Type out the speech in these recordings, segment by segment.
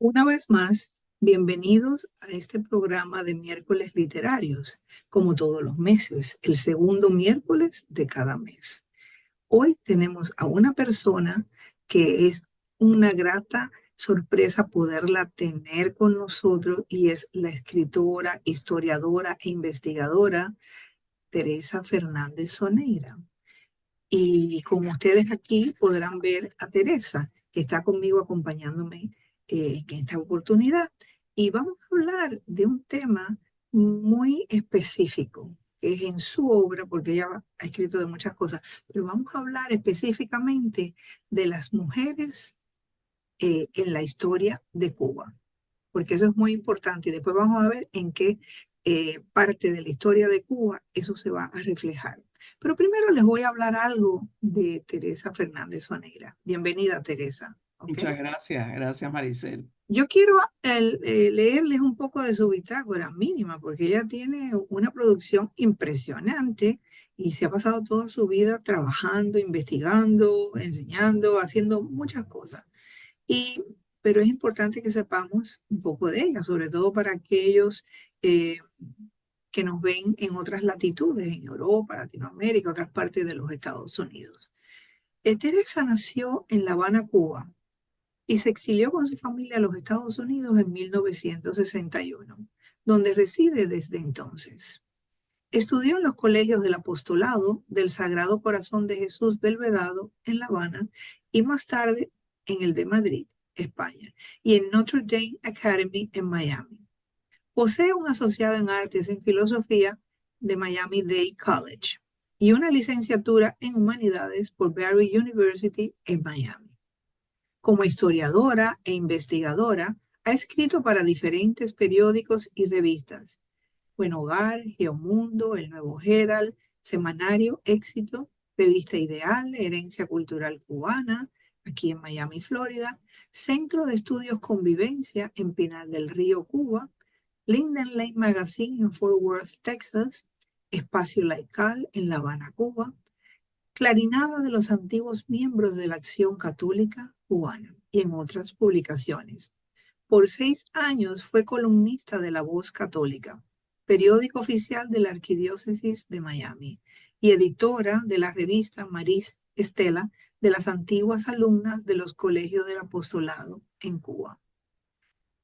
Una vez más, bienvenidos a este programa de miércoles literarios, como todos los meses, el segundo miércoles de cada mes. Hoy tenemos a una persona que es una grata sorpresa poderla tener con nosotros y es la escritora, historiadora e investigadora Teresa Fernández Soneira. Y como ustedes aquí podrán ver a Teresa, que está conmigo acompañándome en esta oportunidad. Y vamos a hablar de un tema muy específico, que es en su obra, porque ella ha escrito de muchas cosas, pero vamos a hablar específicamente de las mujeres en la historia de Cuba, porque eso es muy importante. Y después vamos a ver en qué parte de la historia de Cuba eso se va a reflejar. Pero primero les voy a hablar algo de Teresa Fernández Soneira. Bienvenida, Teresa. ¿Ok? Muchas gracias Maricel. Yo quiero leerles un poco de su bitácora mínima, porque ella tiene una producción impresionante y se ha pasado toda su vida trabajando, investigando, enseñando, haciendo muchas cosas. Y, pero es importante que sepamos un poco de ella, sobre todo para aquellos eh, que nos ven en otras latitudes, en Europa, Latinoamérica, otras partes de los Estados Unidos. Teresa nació en La Habana, Cuba, y se exilió con su familia a los Estados Unidos en 1961, donde reside desde entonces. Estudió en los colegios del Apostolado del Sagrado Corazón de Jesús del Vedado en La Habana y más tarde en el de Madrid, España, y en Notre Dame Academy en Miami. Posee un asociado en artes en filosofía de Miami-Dade College y una licenciatura en humanidades por Barry University en Miami. Como historiadora e investigadora, ha escrito para diferentes periódicos y revistas: Buen Hogar, Geomundo, El Nuevo Herald, Semanario Éxito, Revista Ideal, Herencia Cultural Cubana, aquí en Miami, Florida, Centro de Estudios Convivencia en Pinal del Río, Cuba, Linden Lane Magazine en Fort Worth, Texas, Espacio Laical en La Habana, Cuba, Clarinada de los antiguos miembros de la Acción Católica Cubana y en otras publicaciones. Por 6 años fue columnista de La Voz Católica, periódico oficial de la Arquidiócesis de Miami, y editora de la revista Maris Estela de las antiguas alumnas de los colegios del apostolado en Cuba.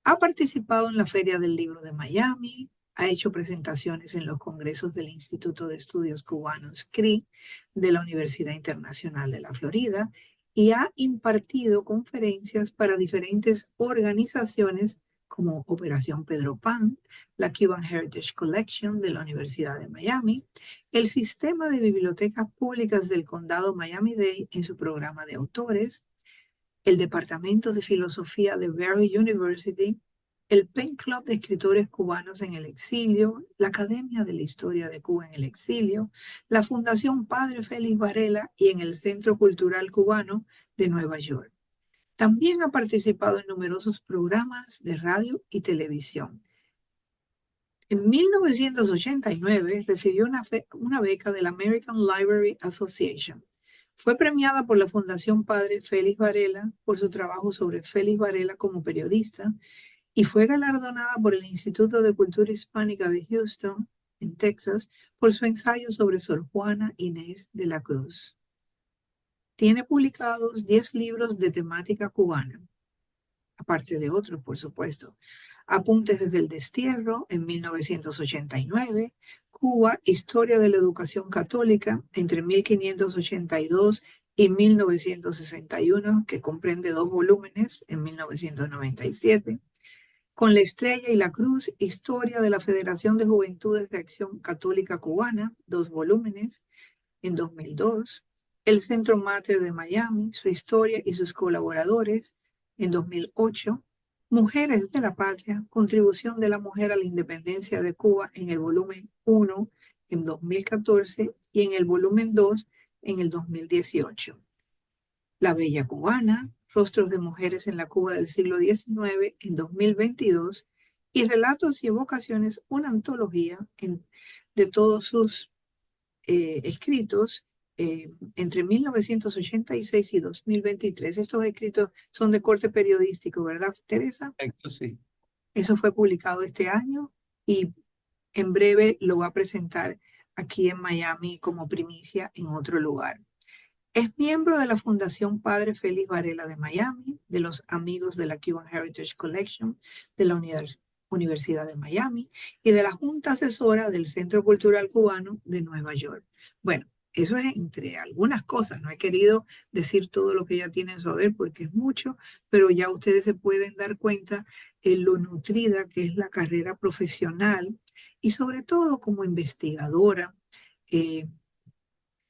Ha participado en la Feria del Libro de Miami, ha hecho presentaciones en los congresos del Instituto de Estudios Cubanos CRI de la Universidad Internacional de la Florida y ha impartido conferencias para diferentes organizaciones como Operación Pedro Pan, la Cuban Heritage Collection de la Universidad de Miami, el Sistema de Bibliotecas Públicas del Condado Miami-Dade en su programa de autores, el Departamento de Filosofía de Barry University, el Pen Club de Escritores Cubanos en el Exilio, la Academia de la Historia de Cuba en el Exilio, la Fundación Padre Félix Varela y en el Centro Cultural Cubano de Nueva York. También ha participado en numerosos programas de radio y televisión. En 1989 recibió una beca de la American Library Association. Fue premiada por la Fundación Padre Félix Varela por su trabajo sobre Félix Varela como periodista y fue galardonada por el Instituto de Cultura Hispánica de Houston, en Texas, por su ensayo sobre Sor Juana Inés de la Cruz. Tiene publicados 10 libros de temática cubana, aparte de otros, por supuesto. Apuntes desde el destierro en 1989, Cuba, Historia de la Educación Católica entre 1582 y 1961, que comprende 2 volúmenes en 1997. Con la Estrella y la Cruz, Historia de la Federación de Juventudes de Acción Católica Cubana, 2 volúmenes en 2002. El Centro Mater de Miami, su historia y sus colaboradores, en 2008. Mujeres de la Patria, contribución de la mujer a la independencia de Cuba en el volumen 1 en 2014 y en el volumen 2 en el 2018. La Bella Cubana, rostros de mujeres en la Cuba del siglo XIX en 2022 y Relatos y Evocaciones, una antología de todos sus escritos entre 1986 y 2023. Estos escritos son de corte periodístico, ¿verdad, Teresa? Perfecto, sí. Eso fue publicado este año y en breve lo va a presentar aquí en Miami como primicia en otro lugar. Es miembro de la Fundación Padre Félix Varela de Miami, de los Amigos de la Cuban Heritage Collection de la Universidad de Miami y de la Junta Asesora del Centro Cultural Cubano de Nueva York. Bueno, eso es entre algunas cosas. No he querido decir todo lo que ella tiene en su haber porque es mucho, pero ya ustedes se pueden dar cuenta en lo nutrida que es la carrera profesional y sobre todo como investigadora. eh,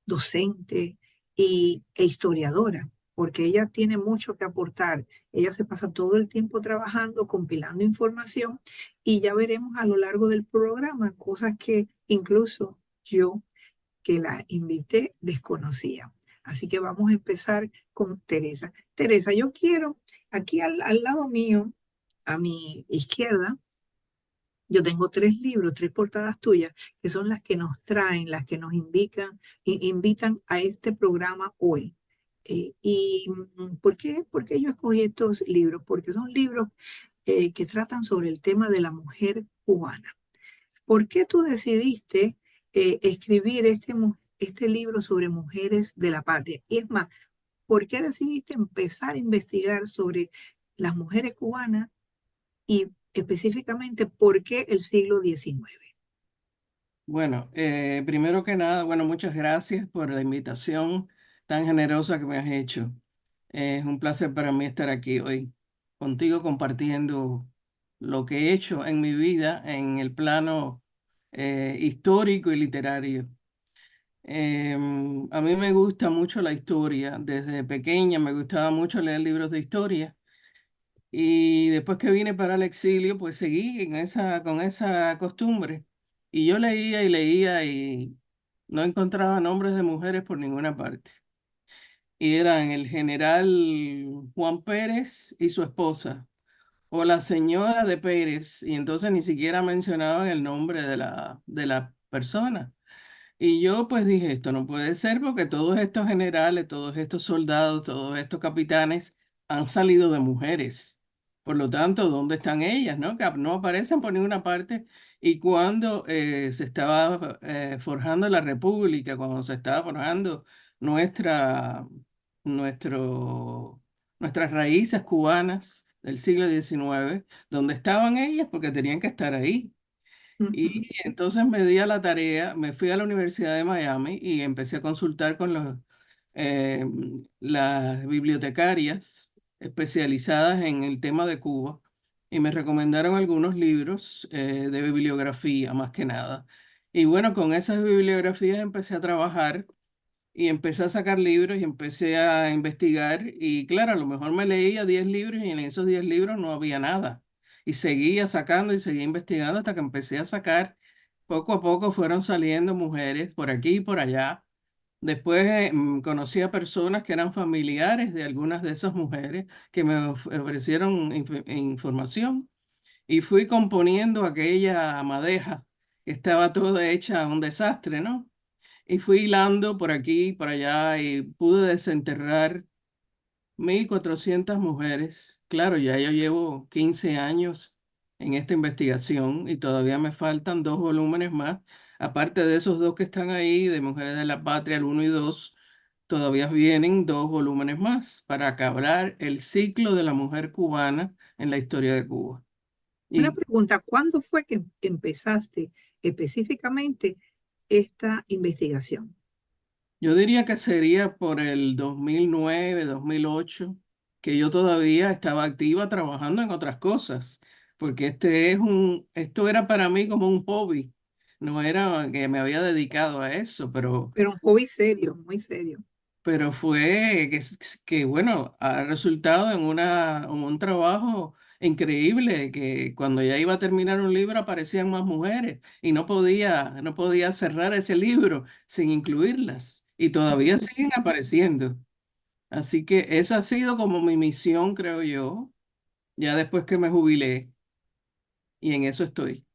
Docente e historiadora, porque ella tiene mucho que aportar. Ella se pasa todo el tiempo trabajando, compilando información y ya veremos a lo largo del programa cosas que incluso yo que la invité desconocía. Así que vamos a empezar con Teresa. Teresa, yo quiero aquí al lado mío, a mi izquierda, yo tengo tres libros, tres portadas tuyas, que son las que nos traen, las que nos invitan a este programa hoy. ¿Por qué? ¿Por qué yo escogí estos libros? Porque son libros que tratan sobre el tema de la mujer cubana. ¿Por qué tú decidiste escribir este libro sobre mujeres de la patria? Y es más, ¿por qué decidiste empezar a investigar sobre las mujeres cubanas y específicamente por qué el siglo XIX? Bueno, primero que nada, bueno, muchas gracias por la invitación tan generosa que me has hecho. Es un placer para mí estar aquí hoy contigo compartiendo lo que he hecho en mi vida en el plano histórico y literario. A mí me gusta mucho la historia. Desde pequeña me gustaba mucho leer libros de historia. Y después que vine para el exilio, pues seguí con esa costumbre. Y yo leía y leía y no encontraba nombres de mujeres por ninguna parte. Y eran el general Juan Pérez y su esposa, o la señora de Pérez, y entonces ni siquiera mencionaban el nombre de la persona. Y yo pues dije, esto no puede ser porque todos estos generales, todos estos soldados, todos estos capitanes han salido de mujeres. Por lo tanto, ¿dónde están ellas? ¿No? Que no aparecen por ninguna parte. Y cuando se estaba forjando la República, cuando se estaba forjando nuestra, nuestro, nuestras raíces cubanas del siglo XIX, ¿dónde estaban ellas? Porque tenían que estar ahí. Y Ujú. entonces me di a la tarea, me fui a la Universidad de Miami y empecé a consultar con eh, las bibliotecarias especializadas en el tema de Cuba y me recomendaron algunos libros de bibliografía más que nada. Y bueno, con esas bibliografías empecé a trabajar y empecé a sacar libros y empecé a investigar y claro, a lo mejor me leía 10 libros y en esos 10 libros no había nada. Y seguía sacando y seguía investigando hasta que empecé a sacar. Poco a poco fueron saliendo mujeres por aquí y por allá. Después conocí a personas que eran familiares de algunas de esas mujeres que me ofrecieron información y fui componiendo aquella madeja que estaba toda hecha un desastre, ¿no? Y fui hilando por aquí y por allá y pude desenterrar 1.400 mujeres. Claro, ya yo llevo 15 años en esta investigación y todavía me faltan dos volúmenes más. Aparte de esos dos que están ahí, de Mujeres de la Patria, el 1 y 2, todavía vienen dos volúmenes más para acabar el ciclo de la mujer cubana en la historia de Cuba. Una Y pregunta, ¿cuándo fue que empezaste específicamente esta investigación? yo diría que sería por el 2009, 2008, que yo todavía estaba activa trabajando en otras cosas, porque esto era para mí como un hobby, no era que me había dedicado a eso, Pero un hobby serio, muy serio. pero fue que bueno, ha resultado en en un trabajo increíble, que cuando ya iba a terminar un libro aparecían más mujeres y no podía cerrar ese libro sin incluirlas y todavía siguen apareciendo. Así que esa ha sido como mi misión, creo yo, ya después que me jubilé y en eso estoy.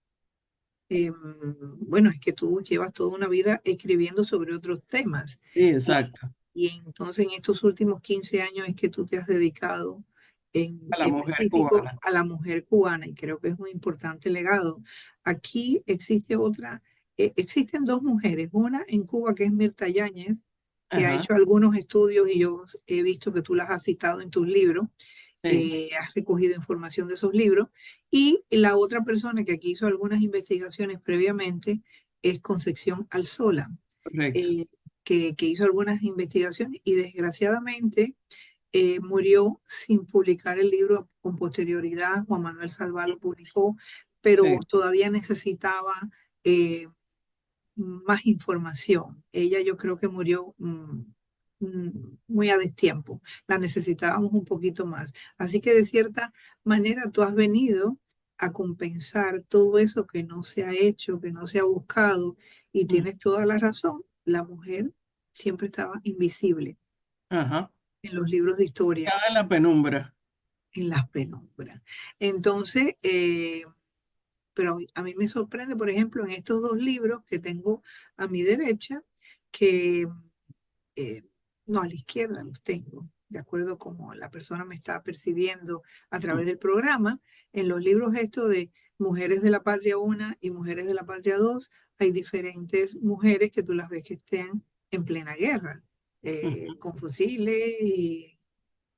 bueno, es que tú llevas toda una vida escribiendo sobre otros temas. Sí, Y, exacto. y entonces en estos últimos 15 años es que tú te has dedicado en A la mujer específico cubana. a la mujer cubana y creo que es un importante legado. Aquí existe otra, existen dos mujeres, una en Cuba que es Mirta Yáñez, que ha Ajá, hecho algunos estudios y yo he visto que tú las has citado en tus libros, sí, has recogido información de esos libros. Y la otra persona que aquí hizo algunas investigaciones previamente es Concepción Alzola, correcto. eh, que hizo algunas investigaciones y desgraciadamente murió sin publicar el libro con posterioridad. Juan Manuel Salvat lo publicó, pero Sí, todavía necesitaba eh, más información. Ella yo creo que murió muy a destiempo. La necesitábamos un poquito más. Así que de cierta manera tú has venido a compensar todo eso que no se ha hecho, que no se ha buscado, y mm, tienes toda la razón. La mujer siempre estaba invisible ajá. en los libros de historia, Estaba en la penumbra. en las penumbras. Entonces, pero a mí me sorprende, por ejemplo, en estos dos libros que tengo a mi derecha, que eh, no, a la izquierda los tengo, de acuerdo como la persona me está percibiendo a Mm, través del programa. En los libros estos de Mujeres de la Patria 1 y Mujeres de la Patria 2, hay diferentes mujeres que tú las ves que estén en plena guerra, ujú. con fusiles y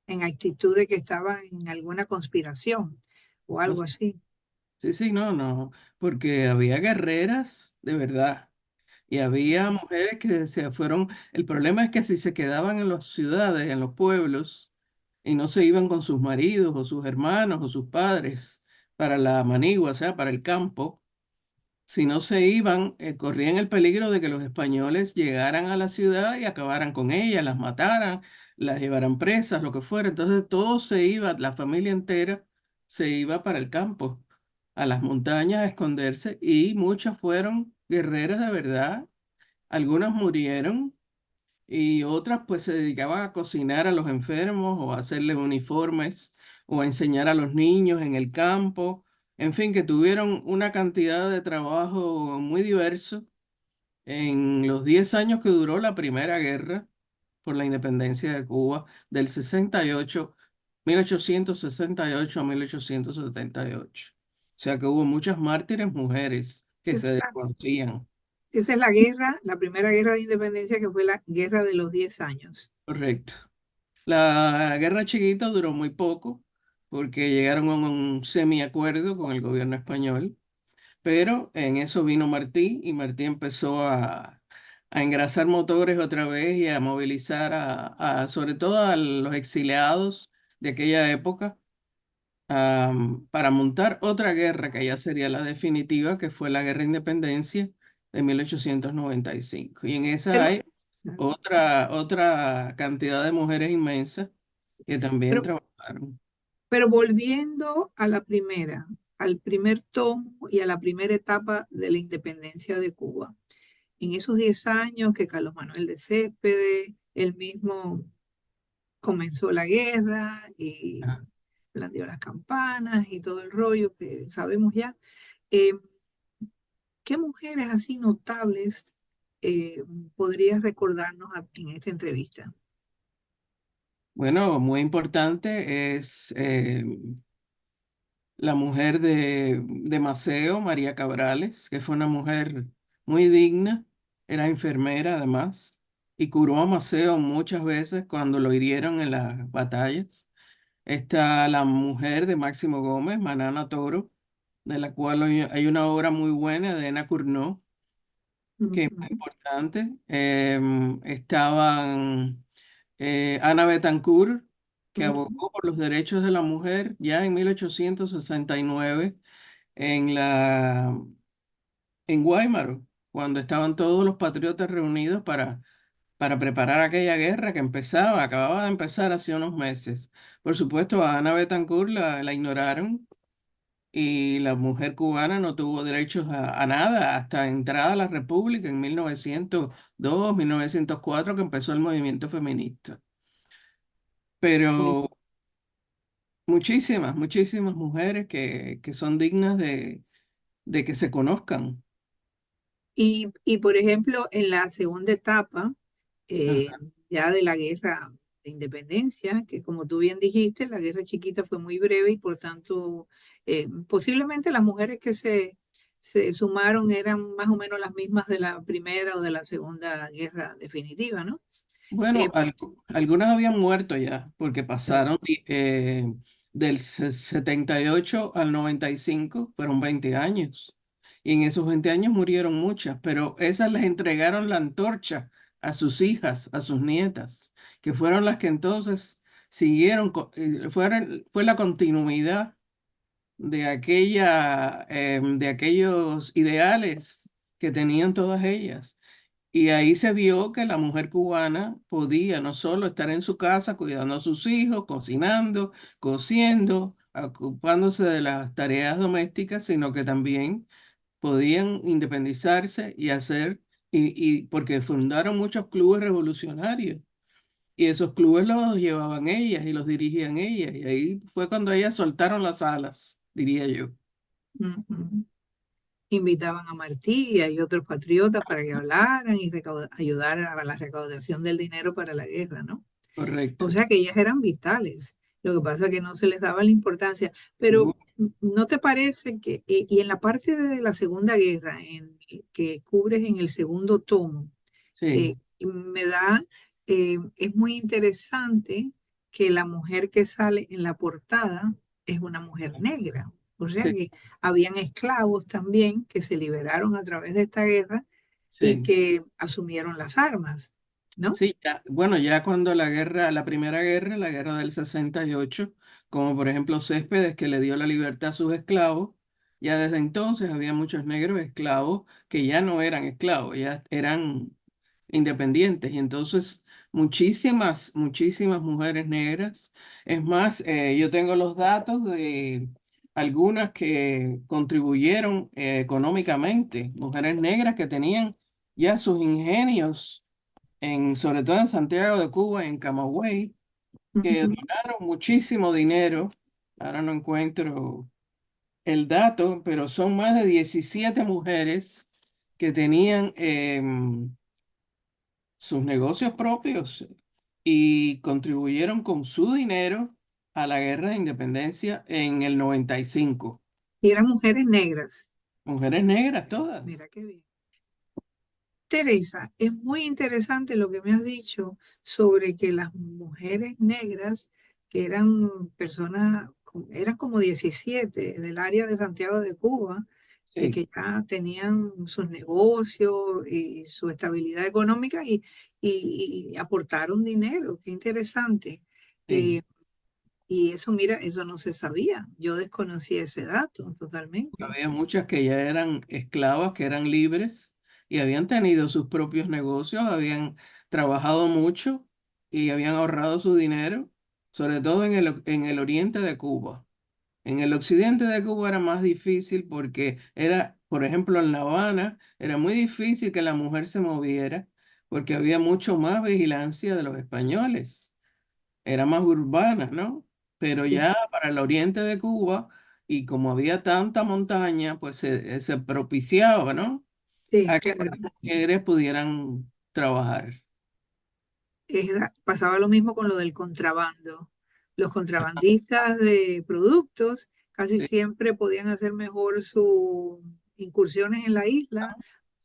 en actitud de que estaban en alguna conspiración o No, algo así. sí, sí, no, no, porque había guerreras de verdad y había mujeres que se fueron. El problema es que si se quedaban en las ciudades, en los pueblos, y no se iban con sus maridos o sus hermanos o sus padres para la manigua, o sea, para el campo, si no se iban, corrían el peligro de que los españoles llegaran a la ciudad y acabaran con ellas, las mataran, las llevaran presas, lo que fuera. Entonces todo se iba, la familia entera se iba para el campo, a las montañas a esconderse y muchas fueron guerreras de verdad. Algunas murieron y otras pues se dedicaban a cocinar a los enfermos o a hacerles uniformes o a enseñar a los niños en el campo. En fin, que tuvieron una cantidad de trabajo muy diverso en los 10 años que duró la Primera Guerra por la independencia de Cuba, del 68, 1868 a 1878. O sea que hubo muchas mártires mujeres que se Esa, desconocían. esa es la guerra, la primera guerra de independencia que fue la guerra de los 10 años. Correcto. La guerra chiquita duró muy poco porque llegaron a un semiacuerdo con el gobierno español, pero en eso vino Martí y Martí empezó a engrasar motores otra vez y a movilizar sobre todo a los exiliados de aquella época para montar otra guerra que ya sería la definitiva, que fue la Guerra de Independencia de 1895. Y en esa Pero, hay otra cantidad de mujeres inmensa que también pero, trabajaron. pero volviendo a la primera, al primer tomo y a la primera etapa de la independencia de Cuba. En esos 10 años que Carlos Manuel de Céspedes, él mismo comenzó la guerra y Ah, blandió las campanas y todo el rollo que sabemos ya. eh, ¿Qué mujeres así notables eh, podrías recordarnos en esta entrevista? bueno, muy importante es la mujer de Maceo, María Cabrales, que fue una mujer muy digna, era enfermera además, y curó a Maceo muchas veces cuando lo hirieron en las batallas. Está la mujer de Máximo Gómez, Manana Toro, de la cual hay una obra muy buena de Ena Cournot, que es muy Ujú, importante. Estaban Ana Betancourt, que ujú, abogó por los derechos de la mujer ya en 1869 en en Guaymaro, cuando estaban todos los patriotas reunidos para preparar aquella guerra que acababa de empezar hace unos meses. Por supuesto, a Ana Betancourt la ignoraron y la mujer cubana no tuvo derechos a nada hasta entrada a la República en 1902, 1904, que empezó el movimiento feminista. pues, Pero muchísimas mujeres que son dignas de que se conozcan. Y por ejemplo, en la segunda etapa, eh, Ajá. ya de la guerra de independencia, que como tú bien dijiste, la guerra chiquita fue muy breve y por tanto, posiblemente las mujeres que se sumaron eran más o menos las mismas de la primera o de la segunda guerra definitiva, ¿no? Bueno, Eh, algunas habían muerto ya, porque pasaron del 78 al 95, fueron 20 años. Y en esos 20 años murieron muchas, pero esas les entregaron la antorcha a sus hijas, a sus nietas, que fueron las que entonces siguieron, fue la continuidad de aquellos ideales que tenían todas ellas. Y ahí se vio que la mujer cubana podía no solo estar en su casa cuidando a sus hijos, cocinando, cosiendo, ocupándose de las tareas domésticas, sino que también podían independizarse y hacer, y porque fundaron muchos clubes revolucionarios. Y esos clubes los llevaban ellas y los dirigían ellas. Y ahí fue cuando ellas soltaron las alas, diría yo. Ujú. Invitaban a Martí y otros patriotas para que hablaran y ayudaran a la recaudación del dinero para la guerra, ¿no? O Correcto. sea que ellas eran vitales. Lo que pasa es que no se les daba la importancia. Uh, Pero ¿no te parece que, y en la parte de la Segunda Guerra, que cubres en el segundo tomo, sí, me da, es muy interesante que la mujer que sale en la portada es una mujer negra? O sea sí, que habían esclavos también que se liberaron a través de esta guerra y sí. que asumieron las armas, ¿no? Sí, ya, bueno, ya cuando la guerra, la primera guerra, la guerra del 68, como por ejemplo Céspedes que le dio la libertad a sus esclavos, ya desde entonces había muchos negros esclavos que ya no eran esclavos, ya eran independientes. Y entonces muchísimas mujeres negras. Es más, yo tengo los datos de algunas que contribuyeron económicamente, mujeres negras que tenían ya sus ingenios sobre todo en Santiago de Cuba, en Camagüey, que Ujú. donaron muchísimo dinero. Ahora no encuentro el dato, pero son más de 17 mujeres que tenían sus negocios propios y contribuyeron con su dinero a la guerra de independencia en el 95. Y eran mujeres negras. Mujeres negras Mira todas. qué bien. Teresa, es muy interesante lo que me has dicho sobre que las mujeres negras, que eran personas, eran como 17 del área de Santiago de Cuba, Sí, que ya tenían sus negocios y su estabilidad económica y aportaron dinero. Qué interesante. sí. Eh, y eso, mira, eso no se sabía. Yo desconocía ese dato totalmente. Había muchas que ya eran esclavas, que eran libres y habían tenido sus propios negocios, habían trabajado mucho y habían ahorrado su dinero, sobre todo en el oriente de Cuba. En el occidente de Cuba era más difícil porque era, por ejemplo, en La Habana, era muy difícil que la mujer se moviera porque había mucho más vigilancia de los españoles, era más urbana, ¿no? Pero Sí, ya para el oriente de Cuba, y como había tanta montaña, pues se propiciaba, ¿no? sí, A que claro. las mujeres pudieran trabajar. Pasaba lo mismo con lo del contrabando. Los contrabandistas de productos casi Sí, siempre podían hacer mejor sus incursiones en la isla,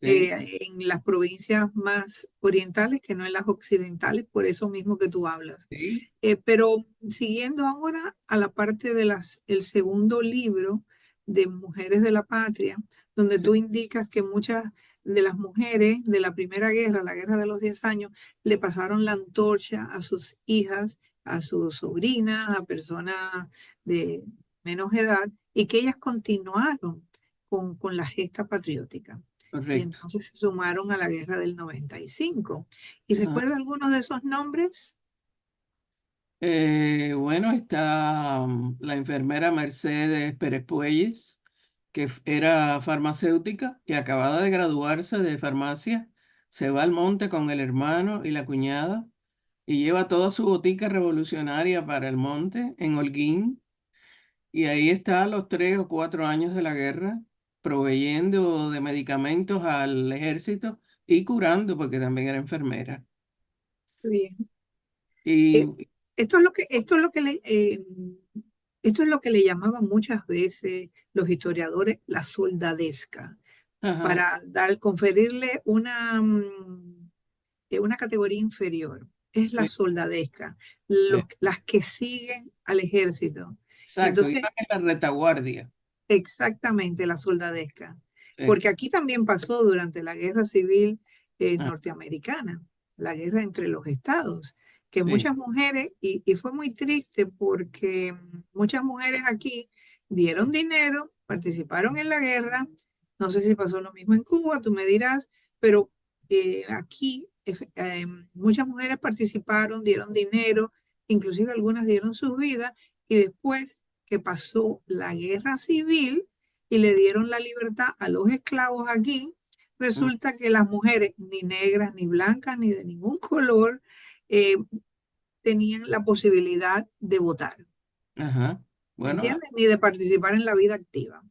sí, en las provincias más orientales que no en las occidentales, por eso mismo que tú hablas. sí, Pero siguiendo ahora a la parte de el segundo libro de Mujeres de la Patria, donde sí, tú indicas que muchas de las mujeres de la Primera Guerra, la Guerra de los 10 años, le pasaron la antorcha a sus hijas, a sus sobrinas, a personas de menos edad, y que ellas continuaron con la gesta patriótica. Y correcto. entonces se sumaron a la guerra del 95. ¿Y Ajá. recuerda algunos de esos nombres? Bueno, está la enfermera Mercedes Pérez Puelles, que era farmacéutica y acabada de graduarse de farmacia, se va al monte con el hermano y la cuñada y lleva toda su botica revolucionaria para el monte en Holguín. Y ahí está a los 3 o 4 años de la guerra. proveyendo de medicamentos al ejército y curando, porque también era enfermera. Bien. Eh, Y, esto es lo que le llamaban muchas veces los historiadores la soldadesca, ajá, para conferirle una categoría inferior. Es la sí, soldadesca, sí, las que siguen al ejército. exacto, Entonces, iban en la retaguardia. exactamente la soldadesca. Sí, Porque aquí también pasó durante la Guerra Civil ah, norteamericana, la guerra entre los estados, que sí, muchas mujeres, y fue muy triste porque muchas mujeres aquí dieron dinero, participaron en la guerra. No sé si pasó lo mismo en Cuba, tú me dirás, pero aquí muchas mujeres participaron, dieron dinero, inclusive algunas dieron sus vidas, y después que pasó la guerra civil y le dieron la libertad a los esclavos aquí, mm, resulta que las mujeres, ni negras, ni blancas, ni de ningún color, eh, tenían la posibilidad de votar, ajá. ¿me Bueno, entiendes? Ni de participar en la vida activa.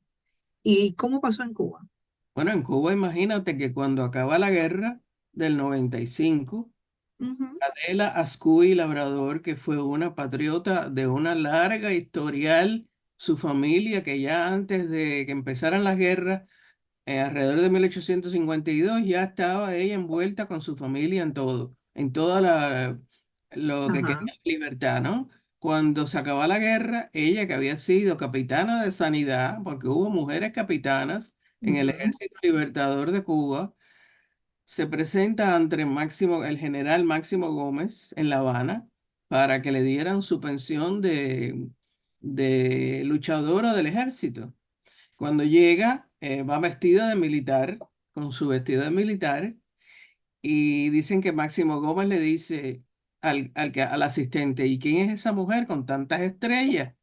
¿Y cómo pasó en Cuba? bueno, en Cuba imagínate que cuando acaba la guerra del 95, Ujú, Adela Ascuy Labrador, que fue una patriota de una larga historial, su familia, que ya antes de que empezaran las guerras, alrededor de 1852, ya estaba ella envuelta con su familia en todo, en toda lo que ajá, quería libertad, ¿no? Cuando se acabó la guerra, ella que había sido capitana de sanidad, porque hubo mujeres capitanas en el ujú, Ejército Libertador de Cuba, se presenta ante el general Máximo Gómez en La Habana para que le dieran su pensión de luchadora del ejército. Cuando llega, va vestida de militar, con su vestido de militar, y dicen que Máximo Gómez le dice al asistente, ¿y quién es esa mujer con tantas estrellas?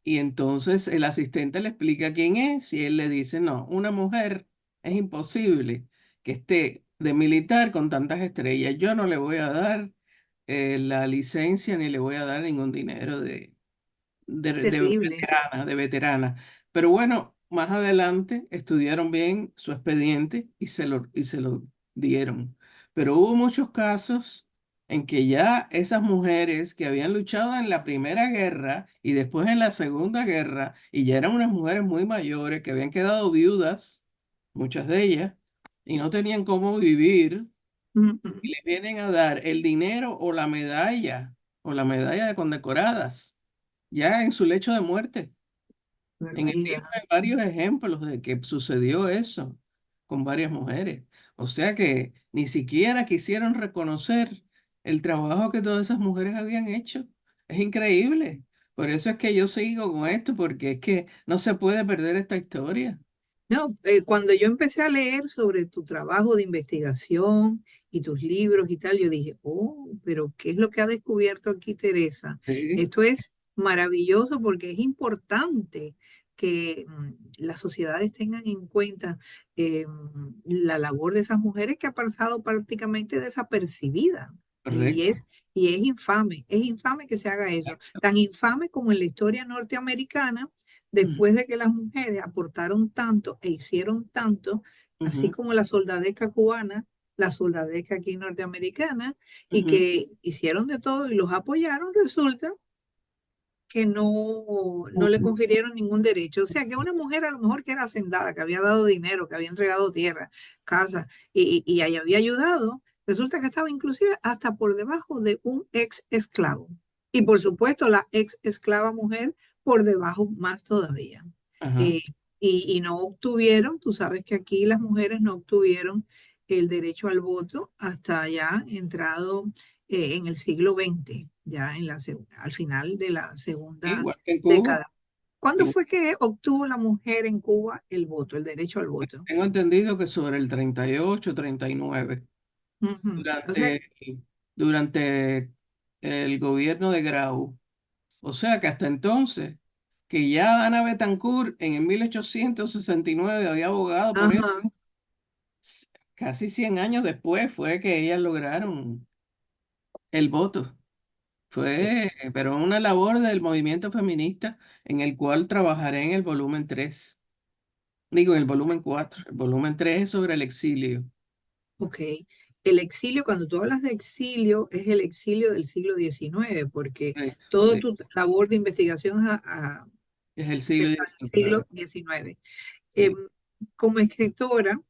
Y entonces el asistente le explica quién es y él le dice, no, una mujer es imposible que esté de militar con tantas estrellas. Yo no le voy a dar la licencia ni le voy a dar ningún dinero de terrible. veterana, de veterana. Pero bueno, más adelante estudiaron bien su expediente y se lo dieron. Pero hubo muchos casos en que ya esas mujeres que habían luchado en la Primera Guerra y después en la Segunda Guerra, y ya eran unas mujeres muy mayores que habían quedado viudas, muchas de ellas, y no tenían cómo vivir, Ujú, y le vienen a dar el dinero o la medalla de condecoradas ya en su lecho de muerte. En el libro barbaridad. hay varios ejemplos de que sucedió eso con varias mujeres. O sea que ni siquiera quisieron reconocer el trabajo que todas esas mujeres habían hecho. Es increíble. Por eso es que yo sigo con esto, porque es que no se puede perder esta historia. No, cuando yo empecé a leer sobre tu trabajo de investigación y tus libros y tal, yo dije, oh, pero ¿qué es lo que ha descubierto aquí Teresa? Sí, Esto es maravilloso porque es importante que las sociedades tengan en cuenta la labor de esas mujeres que ha pasado prácticamente desapercibida. Y correcto. es infame que se haga eso. Tan infame como en la historia norteamericana Ujú, después de que las mujeres aportaron tanto e hicieron tanto, así ujú, como la soldadesca cubana, la soldadesca aquí norteamericana, y ujú, que hicieron de todo y los apoyaron, resulta que no le ujú. confirieron ningún derecho. O sea, que una mujer a lo mejor que era hacendada, que había dado dinero, que había entregado tierra, casa, y ahí había ayudado, resulta que estaba inclusive hasta por debajo de un ex esclavo. Y por supuesto, la ex esclava mujer por debajo más todavía. Ajá. Eh, y no obtuvieron, tú sabes que aquí las mujeres no obtuvieron el derecho al voto hasta ya entrado en el siglo XX, ya al final de la segunda Igual que en Cuba. década. ¿Cuándo Igual- fue que obtuvo la mujer en Cuba el voto, el derecho al voto? Tengo entendido que sobre el 38, 39. Ujú. O sea, durante, durante el gobierno de Grau. O sea que hasta entonces, que ya Ana Betancourt en el 1869 había abogado por él, ajá, casi 100 años después fue que ellas lograron el voto. sí. Pero una labor del movimiento feminista en el cual trabajaré en el volumen 3. Digo, en el volumen 4. El volumen 3 es sobre el exilio. Ok. El exilio, cuando tú hablas de exilio, es el exilio del siglo XIX, porque Correcto, toda sí. tu labor de investigación es Es el siglo cerca del XIX, claro. siglo XIX. Em, Sí. como escritora,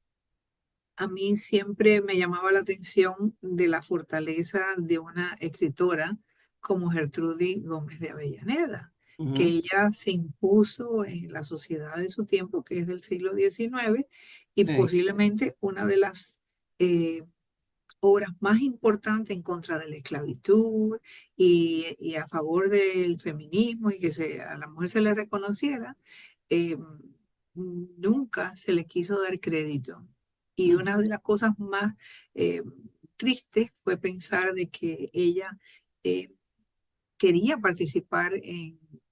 a mí siempre me llamaba la atención de la fortaleza de una escritora como Gertrudis Gómez de Avellaneda, que Ujú, ella se impuso en la sociedad de su tiempo, que es del siglo XIX, y sí. posiblemente una de las obras más importantes en contra de la esclavitud y a favor del feminismo y que a la mujer se le reconociera, eh, nunca se le quiso dar crédito. Y Ujú, una de las cosas más eh, tristes fue pensar de que ella eh, quería participar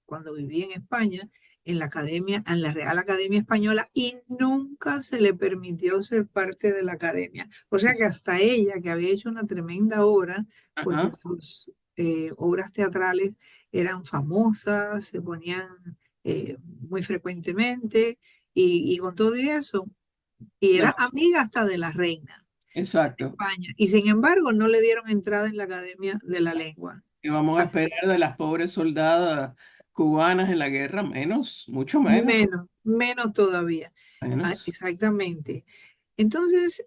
cuando vivía en España, en la academia, en la Real Academia Española, y nunca se le permitió ser parte de la academia. O sea que hasta ella, que había hecho una tremenda obra, porque ajá, sus obras teatrales eran famosas, se ponían muy frecuentemente, y con todo eso, y era no, amiga hasta de la reina de exacto. España, y sin embargo no le dieron entrada en la Academia de la Lengua. ¿Qué vamos a esperar de las pobres soldadas cubanas en la guerra? Menos, mucho menos, Menos, menos todavía. Ah, menos. exactamente. Entonces,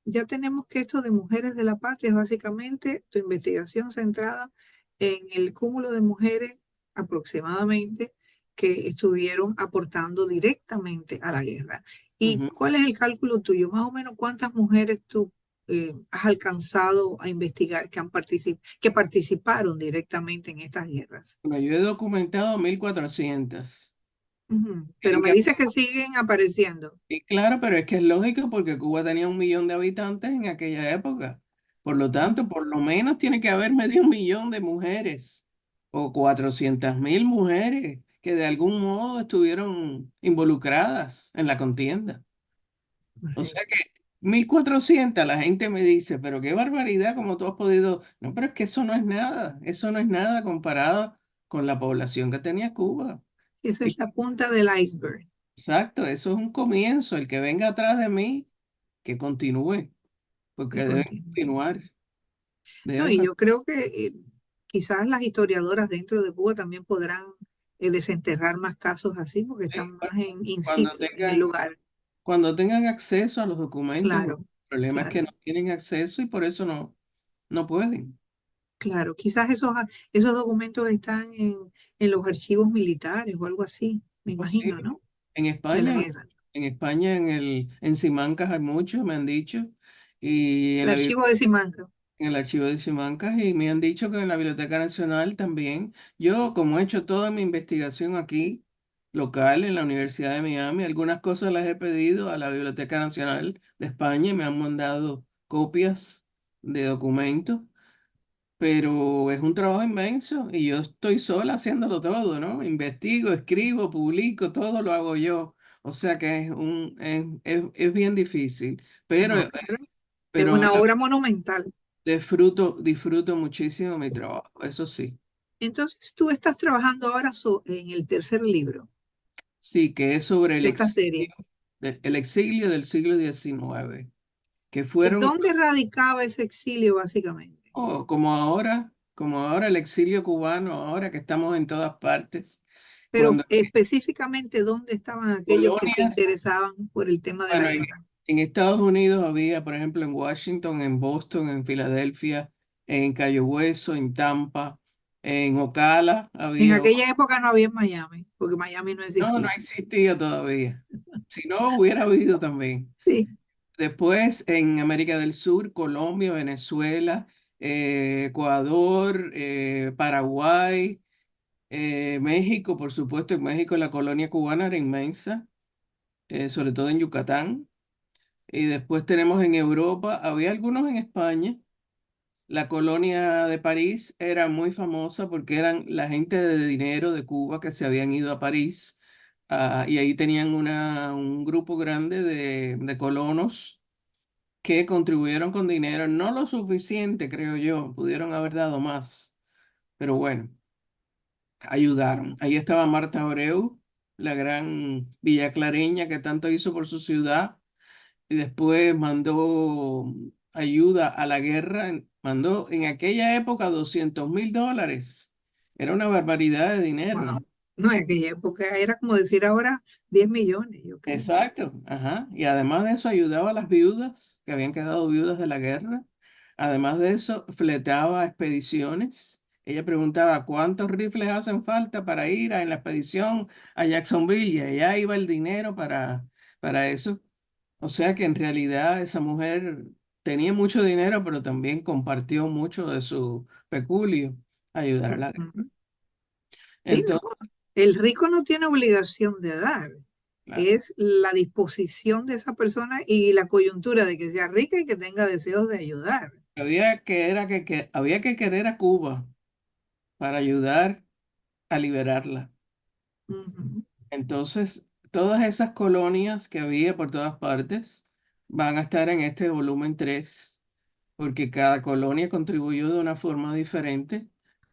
ya tenemos que esto de mujeres de la patria es básicamente tu investigación centrada en el cúmulo de mujeres aproximadamente que estuvieron aportando directamente a la guerra. ¿Y Ujú. cuál es el cálculo tuyo? Más o menos cuántas mujeres tú has alcanzado a investigar que participaron directamente en estas guerras. Bueno, yo he documentado 1.400. Ujú. Pero En me que- dices que siguen apareciendo. y claro, pero es que es lógico porque Cuba tenía 1 millón de habitantes en aquella época. Por lo tanto, por lo menos tiene que haber medio millón de mujeres o 400.000 mujeres que de algún modo estuvieron involucradas en la contienda. O sea Correcto. que 1.400, la gente me dice, pero qué barbaridad, como tú has podido. No, pero es que eso no es nada comparado con la población que tenía Cuba. Sí, eso Y es la punta del iceberg, exacto, eso es un comienzo. El que venga atrás de mí, que continúe, porque que deben continúa. continuar. No, Deben y con- yo creo que quizás las historiadoras dentro de Cuba también podrán desenterrar más casos así porque sí, están más en in cuando situ, en el tengan, lugar. cuando tengan acceso a los documentos, porque Claro, el problema es que claro, no tienen acceso y por eso no pueden. claro. Quizás esos documentos están en los archivos militares o algo así, me imagino, Posible. ¿no? En De la España, guerra. en España, en Simancas hay muchos, me han dicho, y El archivo de Simancas. en el archivo de Simancas, y me han dicho que en la Biblioteca Nacional también. Yo, como he hecho toda mi investigación aquí, local, en la Universidad de Miami, algunas cosas las he pedido a la Biblioteca Nacional de España y me han mandado copias de documentos, pero es un trabajo inmenso y yo estoy sola haciéndolo todo, ¿no? Investigo, escribo, publico, todo lo hago yo. O sea que es bien difícil, pero, No, claro. Es pero una obra monumental. disfruto muchísimo mi trabajo, eso sí. Entonces, tú estás trabajando ahora en el tercer libro Sí, que es sobre de esta serie. el exilio del siglo XIX, que fueron, ¿Dónde radicaba ese exilio básicamente? como ahora el exilio cubano, ahora que estamos en todas partes, Pero cuando específicamente, ¿dónde estaban aquellos que se colonias. interesaban por el tema de la Bueno, guerra? en Estados Unidos había, por ejemplo, en Washington, en Boston, en Filadelfia, en Cayo Hueso, en Tampa, en Ocala En había. aquella época no había en Miami, porque Miami no No existía. existía todavía. Si no, hubiera habido también. Sí, Después en América del Sur, Colombia, Venezuela, Ecuador, Paraguay, México, por supuesto, en México la colonia cubana era inmensa, sobre todo en Yucatán. Y después tenemos en Europa, había algunos en España. La colonia de París era muy famosa porque eran la gente de dinero de Cuba que se habían ido a París, y ahí tenían un grupo grande de colonos que contribuyeron con dinero, no lo suficiente, creo yo, pudieron haber dado más, pero bueno, ayudaron. Ahí estaba Marta Abreu, la gran Villa Clareña que tanto hizo por su ciudad, y después mandó ayuda a la guerra, mandó en aquella época $200,000. Era una barbaridad de dinero. Wow. No, en aquella época era como decir ahora 10 millones, yo creo. Exacto, ajá. Y además de eso ayudaba a las viudas que habían quedado viudas de la guerra. Además de eso, fletaba expediciones. Ella preguntaba cuántos rifles hacen falta para ir en la expedición a Jacksonville, y allá iba el dinero para eso. O sea que en realidad esa mujer tenía mucho dinero, pero también compartió mucho de su peculio a ayudar a la guerra. Ujú. Sí, no. Entonces, El rico no tiene obligación de dar. claro, Es la disposición de esa persona y la coyuntura de que sea rica y que tenga deseos de ayudar. había que querer a Cuba para ayudar a liberarla. Ujú. Entonces, todas esas colonias que había por todas partes van a estar en este volumen 3, porque cada colonia contribuyó de una forma diferente.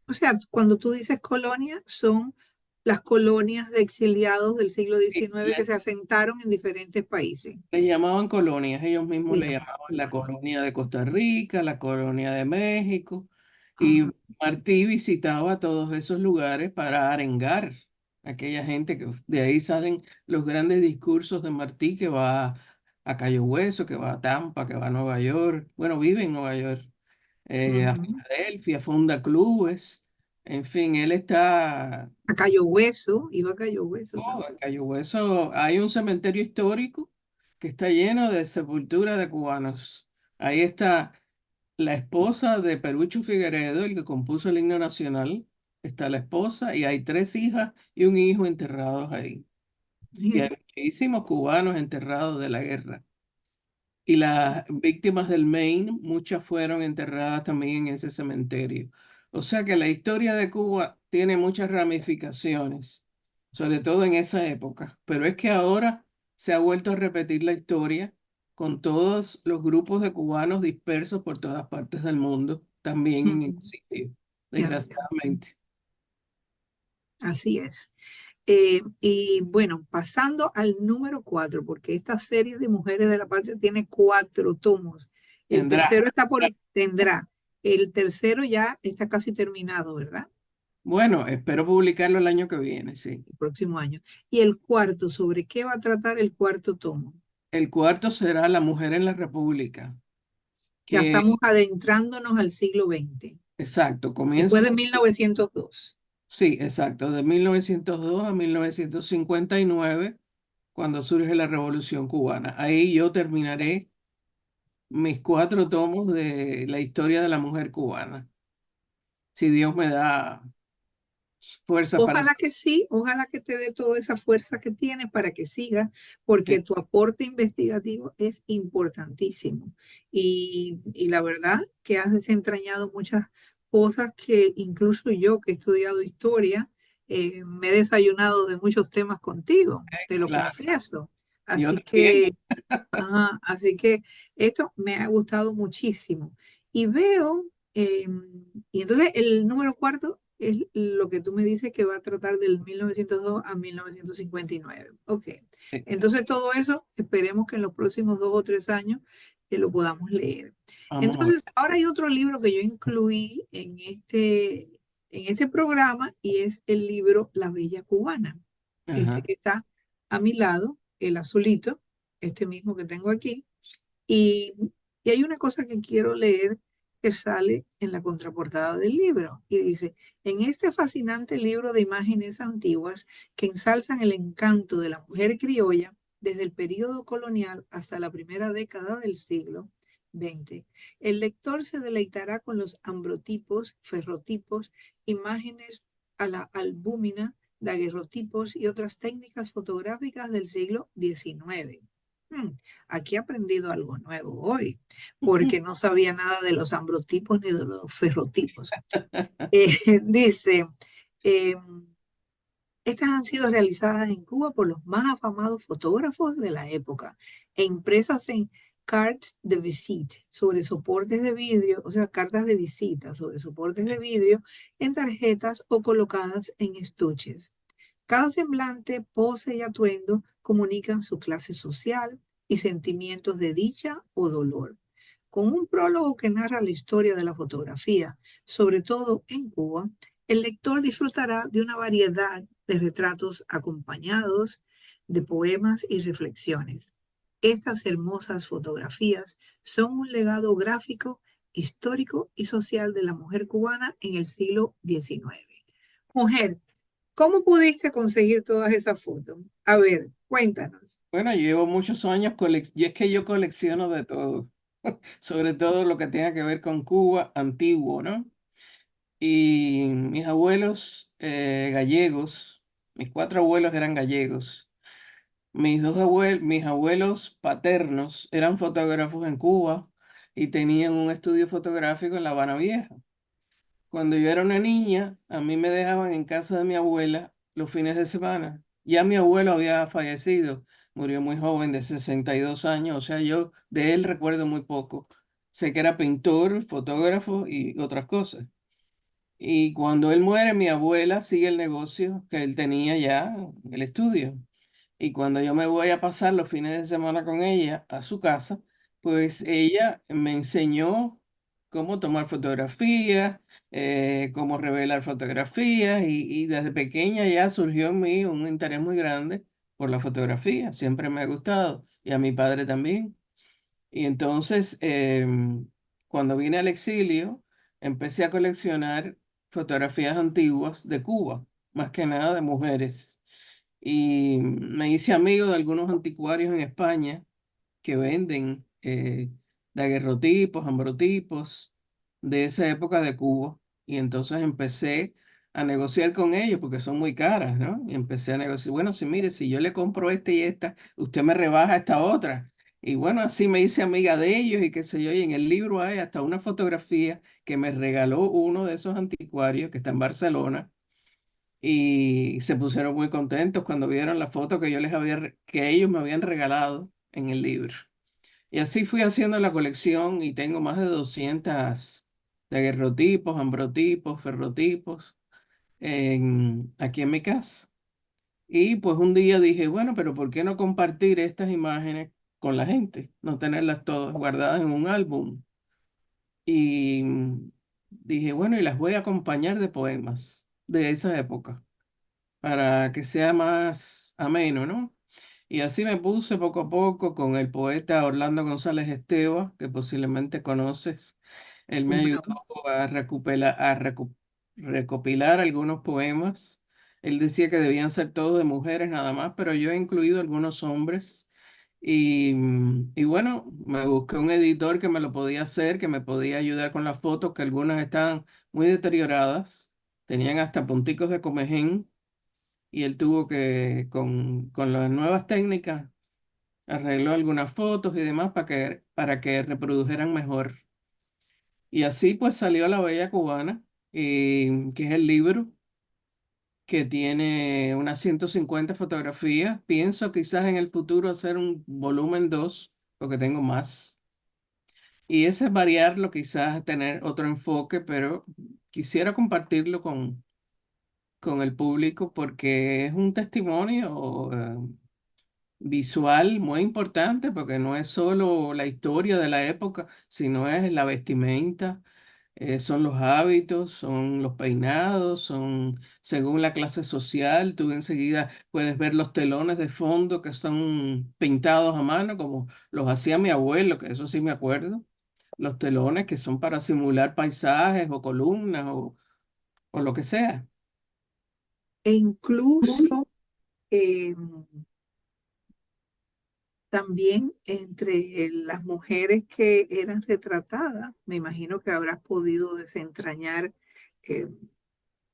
O sea, cuando tú dices colonia, son las colonias de exiliados del siglo Y XIX que se asentaron en diferentes países. le llamaban colonias, ellos mismos Le le llaman llamaban la colonia. colonia de Costa Rica, la colonia de México, Ajá. y Martí visitaba todos esos lugares para arengar a aquella gente, que de ahí salen los grandes discursos de Martí, que va a Cayo Hueso, que va a Tampa, que va a Nueva York, bueno, vive en Nueva York, a Ujú. Filadelfia, funda clubes, en fin, él está. A Cayo Hueso, iba a Cayo Hueso Oh, también. en Cayo Hueso hay un cementerio histórico que está lleno de sepulturas de cubanos. Ahí está la esposa de Perucho Figueredo, el que compuso el himno nacional. Está la esposa y hay 3 hijas y un hijo enterrados ahí. Y hay Mira, muchísimos cubanos enterrados de la guerra. Y las víctimas del Maine, muchas fueron enterradas también en ese cementerio. O sea que la historia de Cuba tiene muchas ramificaciones, sobre todo en esa época. Pero es que ahora se ha vuelto a repetir la historia con todos los grupos de cubanos dispersos por todas partes del mundo, también en ujú. exilio, Ya veo. desgraciadamente. Así es. Y bueno, pasando al número 4, porque esta serie de Mujeres de la Patria tiene 4 tomos. El Tendrá. tercero tendrá. El tercero ya está casi terminado, ¿verdad? Bueno, espero publicarlo el año que viene, sí. El próximo año. Y el cuarto, ¿sobre qué va a tratar el cuarto tomo? El cuarto será La mujer en la República, Ya que, estamos adentrándonos al siglo XX, exacto, después comienzo. de 1902. Sí, exacto, de 1902 a 1959, cuando surge la Revolución Cubana. Ahí yo terminaré mis 4 tomos de la historia de la mujer cubana, si Dios me da fuerza para Ojalá hacer. que sí, ojalá que te dé toda esa fuerza que tienes para que sigas, porque tu aporte investigativo es importantísimo. Y la verdad que has desentrañado muchas cosas que incluso yo que he estudiado historia, me he desayunado de muchos temas contigo, te lo Claro, confieso. yo Así también. que ajá, así que esto me ha gustado muchísimo. Y veo, y entonces el número cuarto es lo que tú me dices que va a tratar del 1902 a 1959. Ok, entonces todo eso esperemos que en los próximos 2 o 3 años lo podamos leer. Vamos a ver. Entonces, ahora hay otro libro que yo incluí en este programa y es el libro La Bella Cubana. Este Ajá, que está a mi lado, el azulito, este mismo que tengo aquí. Y, y hay una cosa que quiero leer que sale en la contraportada del libro y dice, en este fascinante libro de imágenes antiguas que ensalzan el encanto de la mujer criolla desde el período colonial hasta la primera década del siglo XX, el lector se deleitará con los ambrotipos, ferrotipos, imágenes a la albúmina, daguerrotipos y otras técnicas fotográficas del siglo XIX. Hmm, Aquí he aprendido algo nuevo hoy, porque no sabía nada de los ambrotipos ni de los ferrotipos. Dice, eh, estas han sido realizadas en Cuba por los más afamados fotógrafos de la época e impresas en cartes de visite sobre soportes de vidrio, o sea, cartas de visita sobre soportes de vidrio en tarjetas o colocadas en estuches. Cada semblante, pose y atuendo comunican su clase social y sentimientos de dicha o dolor. Con un prólogo que narra la historia de la fotografía, sobre todo en Cuba, el lector disfrutará de una variedad de retratos acompañados de poemas y reflexiones. Estas hermosas fotografías son un legado gráfico, histórico y social de la mujer cubana en el siglo XIX. Mujer, ¿cómo pudiste conseguir todas esas fotos? A ver, cuéntanos. Bueno, llevo muchos años, y es que yo colecciono de todo, sobre todo lo que tenga que ver con Cuba antiguo, ¿no? Y mis abuelos gallegos, mis cuatro abuelos eran gallegos. Mis abuelos paternos eran fotógrafos en Cuba y tenían un estudio fotográfico en La Habana Vieja. Cuando yo era una niña, a mí me dejaban en casa de mi abuela los fines de semana. Ya mi abuelo había fallecido, murió muy joven, de 62 años, o sea, yo de él recuerdo muy poco. Sé que era pintor, fotógrafo y otras cosas. Y cuando él muere, mi abuela sigue el negocio que él tenía ya, el estudio. Y cuando yo me voy a pasar los fines de semana con ella a su casa, pues ella me enseñó cómo tomar fotografías, cómo revelar fotografías y desde pequeña ya surgió en mí un interés muy grande por la fotografía. Siempre me ha gustado y a mi padre también. Y entonces, cuando vine al exilio, empecé a coleccionar fotografías antiguas de Cuba, más que nada de mujeres. Y me hice amigo de algunos anticuarios en España que venden daguerrotipos, ambrotipos de esa época de Cuba. Y entonces empecé a negociar con ellos porque son muy caras, ¿no? Y empecé a negociar, bueno, si mire, si yo le compro esta y esta, usted me rebaja esta otra. Y bueno, así me hice amiga de ellos y qué sé yo, y en el libro hay hasta una fotografía que me regaló uno de esos anticuarios que está en Barcelona y se pusieron muy contentos cuando vieron la foto que que ellos me habían regalado en el libro. Y así fui haciendo la colección y tengo más de 200 daguerrotipos, ambrotipos, ferrotipos aquí en mi casa. Y pues un día dije, bueno, pero ¿por qué no compartir estas imágenes con la gente? No tenerlas todas guardadas en un álbum. Y dije, bueno, y las voy a acompañar de poemas de esa época para que sea más ameno, ¿no? Y así me puse poco a poco con el poeta Orlando González Esteva, que posiblemente conoces. Él me Cómo no. ayudó recopilar algunos poemas. Él decía que debían ser todos de mujeres nada más, pero yo he incluido algunos hombres. Y bueno, me busqué un editor que me lo podía hacer, que me podía ayudar con las fotos, que algunas estaban muy deterioradas, tenían hasta punticos de comején y él tuvo que, con las nuevas técnicas, arregló algunas fotos y demás para que reprodujeran mejor. Y así pues salió La Bella Cubana, que es el libro que tiene unas 150 fotografías. Pienso quizás en el futuro hacer un volumen 2 porque tengo más. Y ese es variarlo, quizás tener otro enfoque, pero quisiera compartirlo con el público porque es un testimonio visual muy importante porque no es solo la historia de la época, sino es la vestimenta, son los hábitos, son los peinados, son según la clase social. Tú enseguida puedes ver los telones de fondo que son pintados a mano, como los hacía mi abuelo, que eso sí me acuerdo. Los telones que son para simular paisajes o columnas o lo que sea. E incluso eh, también entre las mujeres que eran retratadas, me imagino que habrás podido desentrañar, eh,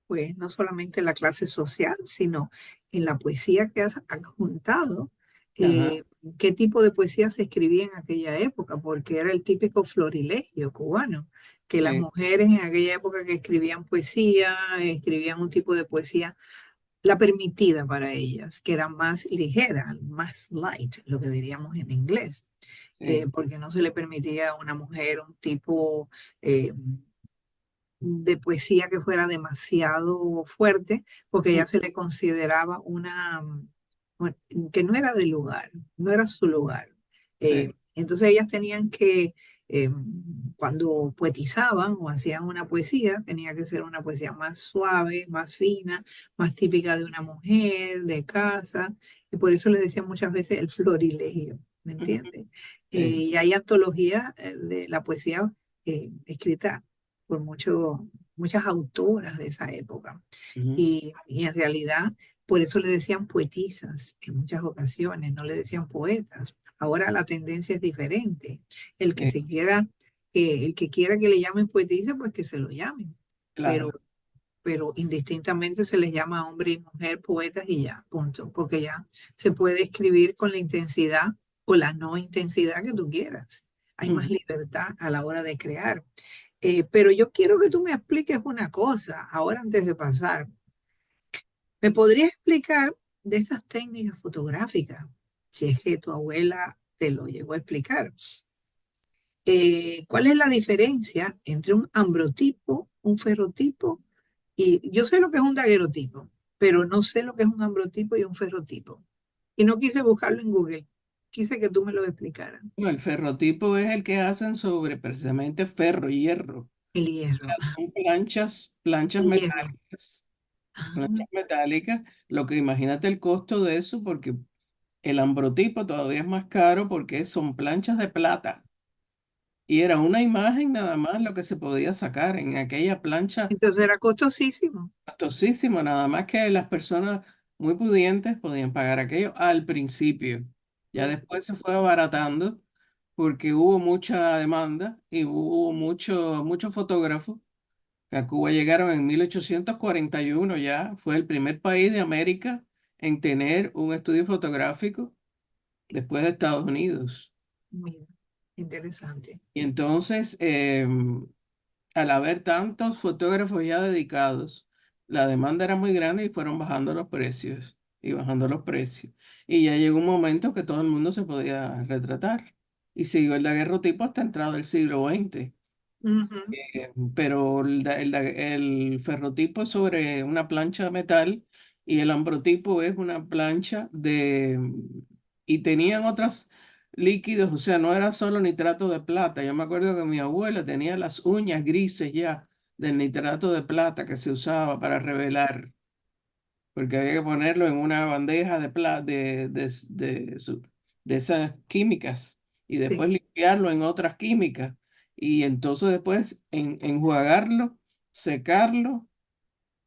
pues no solamente la clase social, sino en la poesía que has adjuntado, Ajá, eh, qué tipo de poesía se escribía en aquella época, porque era el típico florilegio cubano, que las sí, mujeres en aquella época que escribían poesía, escribían un tipo de poesía la permitida para ellas, que era más ligera, más light, lo que diríamos en inglés, sí. porque no se le permitía a una mujer un tipo, eh, de poesía que fuera demasiado fuerte, porque Mm, ya se le consideraba bueno, que no era del lugar, no era su lugar. sí. Entonces ellas tenían que, eh, cuando poetizaban o hacían una poesía, tenía que ser una poesía más suave, más fina, más típica de una mujer, de casa, y por eso les decía muchas veces el florilegio, ¿me Ujú, entiendes? sí. Y hay antologías de la poesía escrita por muchas autoras de esa época. Ujú, Y en realidad, por eso le decían poetisas en muchas ocasiones, no le decían poetas. Ahora la tendencia es diferente. El que sí, se quiera, el que quiera que le llamen poetisa, pues que se lo llamen. Pero, claro. pero indistintamente se les llama a hombre y mujer poetas y ya, punto. Porque ya se puede escribir con la intensidad o la no intensidad que tú quieras. Hay más Ujú. libertad a la hora de crear. Pero yo quiero que tú me expliques una cosa, ahora antes de pasar. ¿Me podrías explicar de estas técnicas fotográficas? Si es que tu abuela te lo llegó a explicar. ¿Cuál es la diferencia entre un ambrotipo, un ferrotipo? Y yo sé lo que es un daguerrotipo, pero no sé lo que es un ambrotipo y un ferrotipo. Y no quise buscarlo en Google. Quise que tú me lo explicaras. Bueno, el ferrotipo es el que hacen sobre precisamente ferro, hierro. O El sea, hierro. son planchas El hierro. metálicas. Ah, Planchas metálicas, lo que imagínate el costo de eso, porque el ambrotipo todavía es más caro porque son planchas de plata. Y era una imagen nada más lo que se podía sacar en aquella plancha entonces era costosísimo. costosísimo, nada más que las personas muy pudientes podían pagar aquello al principio. Ya después se fue abaratando porque hubo mucha demanda y hubo muchos fotógrafos que a Cuba llegaron en 1841 ya. Fue el primer país de América en tener un estudio fotográfico después de Estados Unidos. Mira, interesante. Y entonces, al haber tantos fotógrafos ya dedicados, la demanda era muy grande y fueron bajando los precios y bajando los precios. Y ya llegó un momento que todo el mundo se podía retratar. Y siguió el daguerrotipo hasta entrado el siglo XX. Ujú. Pero el ferrotipo es sobre una plancha de metal y el ambrotipo es una plancha de... Y tenían otros líquidos, o sea, no era solo nitrato de plata. Yo me acuerdo que mi abuela tenía las uñas grises ya del nitrato de plata que se usaba para revelar, porque había que ponerlo en una bandeja de esas químicas y Sí. después limpiarlo en otras químicas y entonces después enjuagarlo, secarlo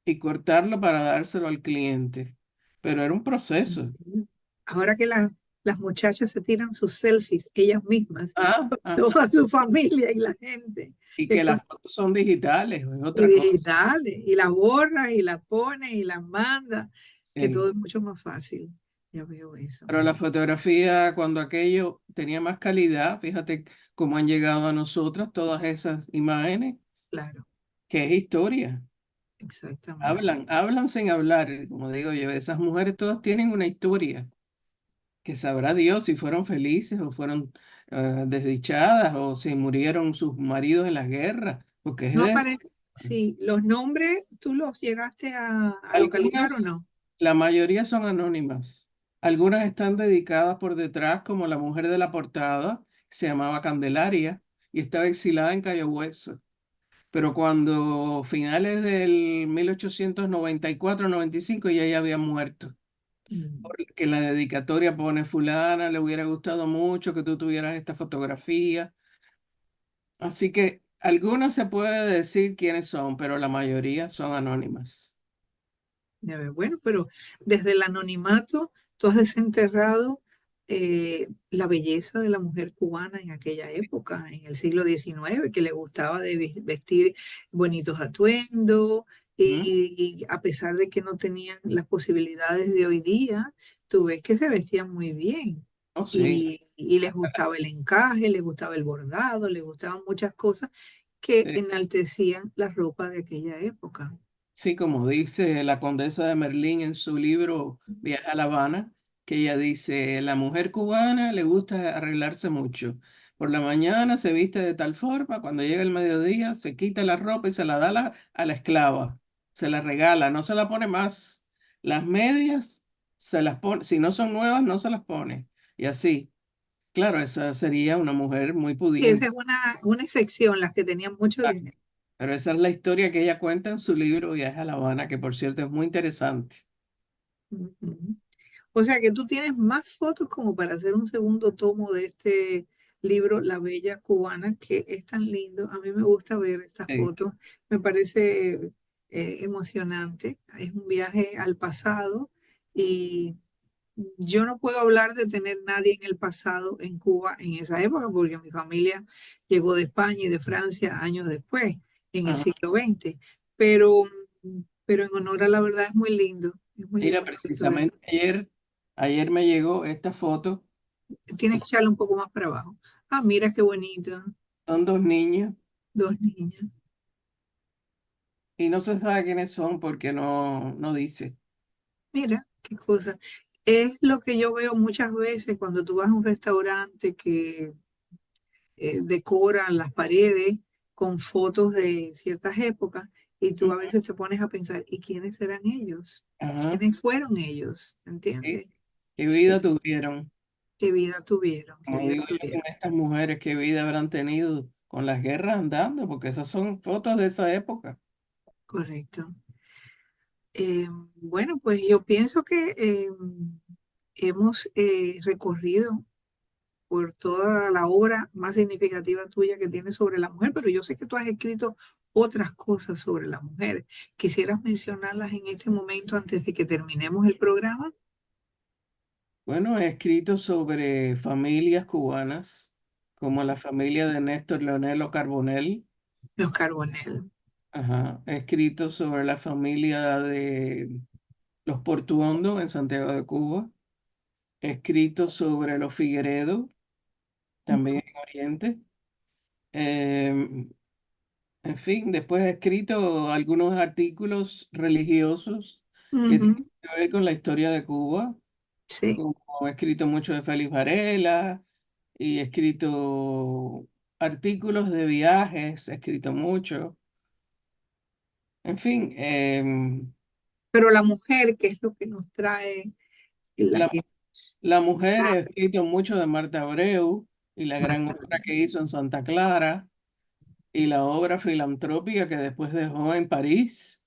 y cortarlo para dárselo al cliente. Pero era un proceso. Ujú. Ahora que las muchachas se tiran sus selfies ellas mismas, Ah, ajá. toda su familia y la gente, Y que que con las fotos son digitales, es y otra cosa. digitales, y las borra y las pone y las manda, que todo Sí. es mucho más fácil. Ya veo eso, Pero la fotografía, cuando aquello tenía más calidad, fíjate cómo han llegado a nosotras todas esas imágenes, claro, que es historia. exactamente. Hablan sin hablar, como digo yo, esas mujeres todas tienen una historia, que sabrá Dios si fueron felices o fueron desdichadas o si murieron sus maridos en la guerra, porque es No de eso. aparece, sí, los nombres, ¿tú los llegaste a localizar o Algunas, no? la mayoría son anónimas. Algunas están dedicadas por detrás, como la mujer de la portada, se llamaba Candelaria y estaba exilada en Cayo Hueso. Pero cuando finales del 1894-95 ya había muerto. Mm, Porque en la dedicatoria pone fulana, le hubiera gustado mucho que tú tuvieras esta fotografía. Así que algunas se puede decir quiénes son, pero la mayoría son anónimas. ya veo. Bueno, pero desde el anonimato, tú has desenterrado la belleza de la mujer cubana en aquella época, en el siglo XIX, que le gustaba de vestir bonitos atuendos ¿Mm? y a pesar de que no tenían las posibilidades de hoy día, tú ves que se vestían muy bien. Oh, sí, Y les gustaba el encaje, les gustaba el bordado, les gustaban muchas cosas que sí. enaltecían la ropa de aquella época. Sí, como dice la condesa de Merlín en su libro Viaje a La Habana, que ella dice, la mujer cubana le gusta arreglarse mucho, Por la mañana se viste de tal forma, cuando llega el mediodía se quita la ropa y se la da a la esclava, se la regala, no se la pone más. Las medias se las pone, si no son nuevas, no se las pone. Y así, claro, esa sería una mujer muy Y esa pudiente. es una excepción, las que tenían mucho dinero. Pero esa es la historia que ella cuenta en su libro Viaje a La Habana, que por cierto es muy interesante. Ujú. O sea que tú tienes más fotos como para hacer un segundo tomo de este libro, La Bella Cubana, que es tan lindo. A mí me gusta ver estas Sí. fotos, me parece emocionante. Es un viaje al pasado y yo no puedo hablar de tener nadie en el pasado en Cuba en esa época, porque mi familia llegó de España y de Francia años después, en el Ajá. siglo XX. Pero, pero en honor a la verdad es muy Mira, lindo esto de... precisamente ayer me llegó esta foto. Tienes que echarle un poco más para abajo. Ah, mira qué bonita. Son dos niños Dos niñas. y no se sabe quiénes son porque no dice. Mira qué cosa. Es lo que yo veo muchas veces cuando tú vas a un restaurante que decoran las paredes con fotos de ciertas épocas y tú a Ujú. veces te pones a pensar, ¿y quiénes serán ellos? Ajá. ¿Quiénes fueron ellos? ¿Qué, ¿Entiendes? qué vida Sí, tuvieron? qué vida tuvieron, qué Como vida digo yo con tuvieron. estas mujeres, qué vida habrán tenido con las guerras andando, porque esas son fotos de esa época. Correcto. Bueno, pues yo pienso que hemos recorrido por toda la obra más significativa tuya que tienes sobre la mujer, pero yo sé que tú has escrito otras cosas sobre la mujer. ¿Quisieras mencionarlas en este momento antes de que terminemos el programa? Bueno, he escrito sobre familias cubanas, como la familia de Néstor Leonel Carbonell. Los Carbonell. Ajá. He escrito sobre la familia de los Portuondo en Santiago de Cuba. He escrito sobre los Figueredo, también en Oriente. Em, en fin, después he escrito algunos artículos religiosos que Ujú, tienen que ver con la historia de Cuba, sí, como he escrito mucho de Félix Varela y he escrito artículos de viajes, he escrito mucho. En fin, pero la mujer, que es lo que nos trae, la la, que... la mujer, Ah, he escrito mucho de Marta Abreu y la gran Marta. obra que hizo en Santa Clara y la obra filantrópica que después dejó en París,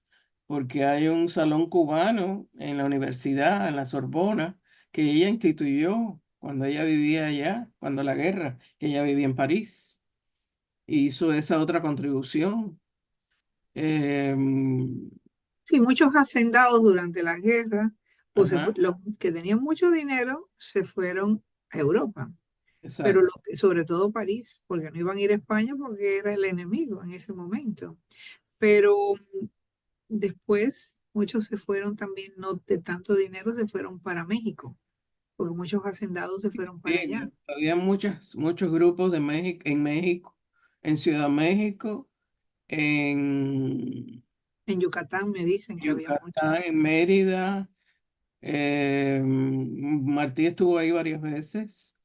porque hay un salón cubano en la universidad, en la Sorbona, que ella instituyó cuando ella vivía allá, cuando la guerra, que ella vivía en París. Hizo esa otra contribución. Em, Sí, muchos hacendados durante la guerra, ajá, los que tenían mucho dinero se fueron a Europa, pero exacto. sobre todo París, porque no iban a ir a España porque era el enemigo en ese momento. Pero después muchos se fueron también, no de tanto dinero, se fueron para México, porque muchos hacendados se fueron Sí, para allá. había muchos grupos de México, en Ciudad México, en En Yucatán me dicen que había muchos. Yucatán, en Mérida. Martí estuvo ahí varias veces.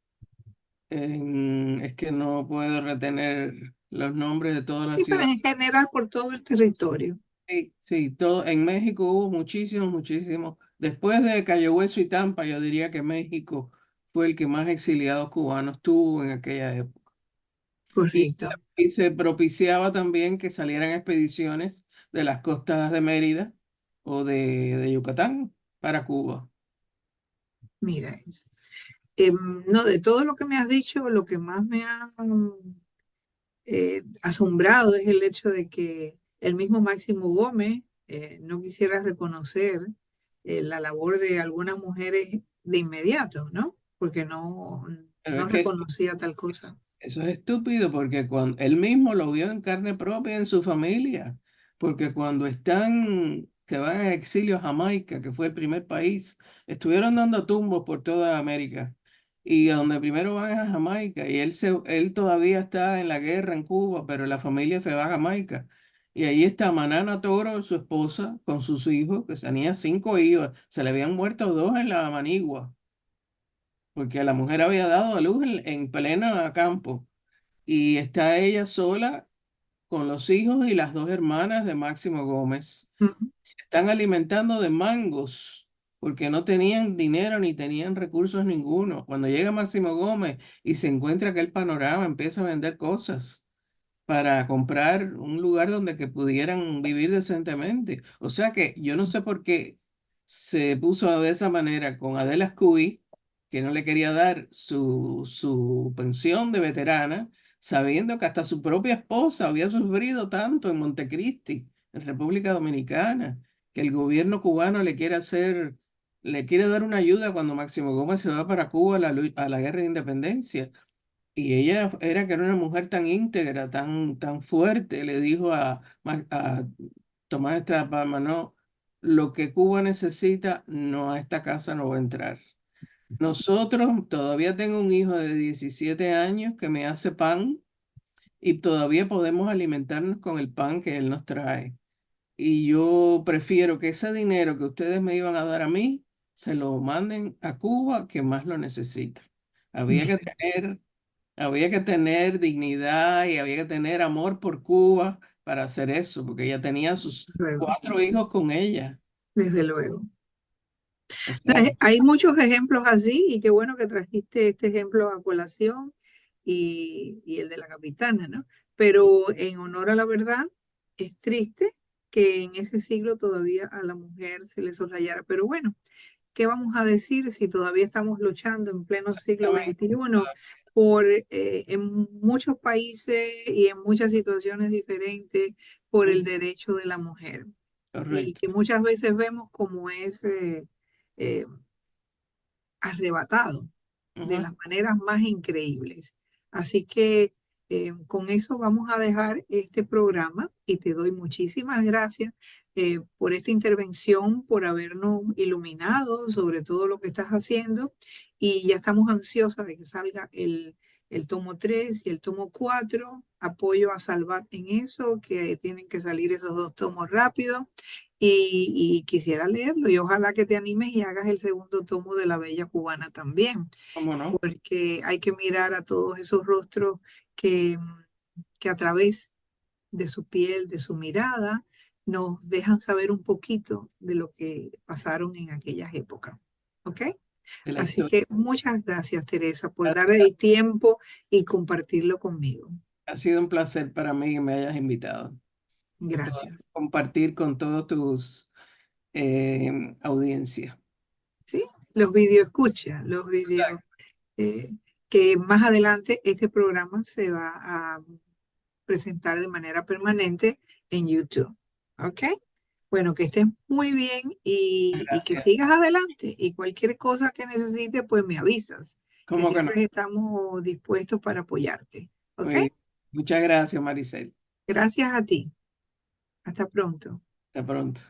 Es que no puedo retener los nombres de todas las Sí, pero ciudades. en general por todo el territorio. Sí, sí, todo, en México hubo muchísimos. Después de Cayo Hueso y Tampa, yo diría que México fue el que más exiliados cubanos tuvo en aquella época. Y, Correcto. y se propiciaba también que salieran expediciones de las costas de Mérida o de Yucatán para Cuba. Mira, no, de todo lo que me has dicho, lo que más me ha asombrado es el hecho de que el mismo Máximo Gómez no quisiera reconocer la labor de algunas mujeres de inmediato, ¿no? Porque Pero es no que reconocía tal cosa. eso es estúpido porque cuando él mismo lo vio en carne propia en su familia, porque cuando que van al exilio a Jamaica, que fue el primer país, estuvieron dando tumbos por toda América y a donde primero van es a Jamaica y él todavía está en la guerra en Cuba, pero la familia se va a Jamaica y ahí está Manana Toro, su esposa, con sus hijos, que tenía 5 hijos, se le habían muerto dos en la Manigua porque la mujer había dado a luz en pleno campo. y está ella sola con los hijos y las dos hermanas de Máximo Gómez. Ujú. Se están alimentando de mangos porque no tenían dinero ni tenían recursos ninguno. Cuando llega Máximo Gómez y se encuentra aquel panorama, empieza a vender cosas para comprar un lugar donde que pudieran vivir decentemente. O sea que yo no sé por qué se puso de esa manera con Adela Scooby, que no le quería dar su pensión de veterana, sabiendo que hasta su propia esposa había sufrido tanto en Montecristi, en República Dominicana, que el gobierno cubano le quiere dar una ayuda cuando Máximo Gómez se va para Cuba a a la guerra de independencia. Y ella era que era una mujer tan íntegra, tan fuerte, le dijo a Tomás Estrada Palma, no, lo que Cuba necesita, no, a esta casa no va a entrar. Nosotros, todavía tengo un hijo de 17 años que me hace pan y todavía podemos alimentarnos con el pan que él nos trae. Y yo prefiero que ese dinero que ustedes me iban a dar a mí, se lo manden a Cuba, que más lo necesita. Había que tener Había que tener dignidad y había que tener amor por Cuba para hacer eso, porque ella tenía sus Luego, 4 hijos con ella. desde luego. O sea, Hay muchos ejemplos así y qué bueno que trajiste este ejemplo a colación y el de la capitana, ¿no? Pero en honor a la verdad, es triste que en ese siglo todavía a la mujer se le soslayara. Pero bueno, ¿qué vamos a decir si todavía estamos luchando en pleno siglo exactamente, XXI por, en muchos países y en muchas situaciones diferentes por el mm, derecho de la mujer? Y correcto. que muchas veces vemos como es eh, arrebatado de Ujú. las maneras más increíbles. Así que con eso vamos a dejar este programa y te doy muchísimas gracias por esta intervención, por habernos iluminado sobre todo lo que estás haciendo y ya estamos ansiosas de que salga el tomo 3 y el tomo 4. Apoyo a Salvat en eso, que tienen que salir esos dos tomos rápido y quisiera leerlo y ojalá que te animes y hagas el segundo tomo de La Bella Cubana también, ¿Cómo no? porque hay que mirar a todos esos rostros que, que a través de su piel, de su mirada, nos dejan saber un poquito de lo que pasaron en aquellas épocas. ¿Ok? De la Así historia. que muchas gracias, Teresa, por dar Ha, el tiempo y compartirlo conmigo. ha sido un placer para mí que me hayas invitado y poder Gracias. compartir con todos tus audiencias. ¿Sí? Los video escucha, los videos Exacto. que más adelante este programa se va a presentar de manera permanente en YouTube. ¿Ok? Bueno, que estés muy bien y que Gracias. sigas adelante. Y cualquier cosa que necesites, pues me avisas, que ¿Cómo que no? siempre estamos dispuestos para apoyarte. ¿Ok? Muy- Muchas gracias, Maricel. Gracias a ti. Hasta pronto. Hasta pronto.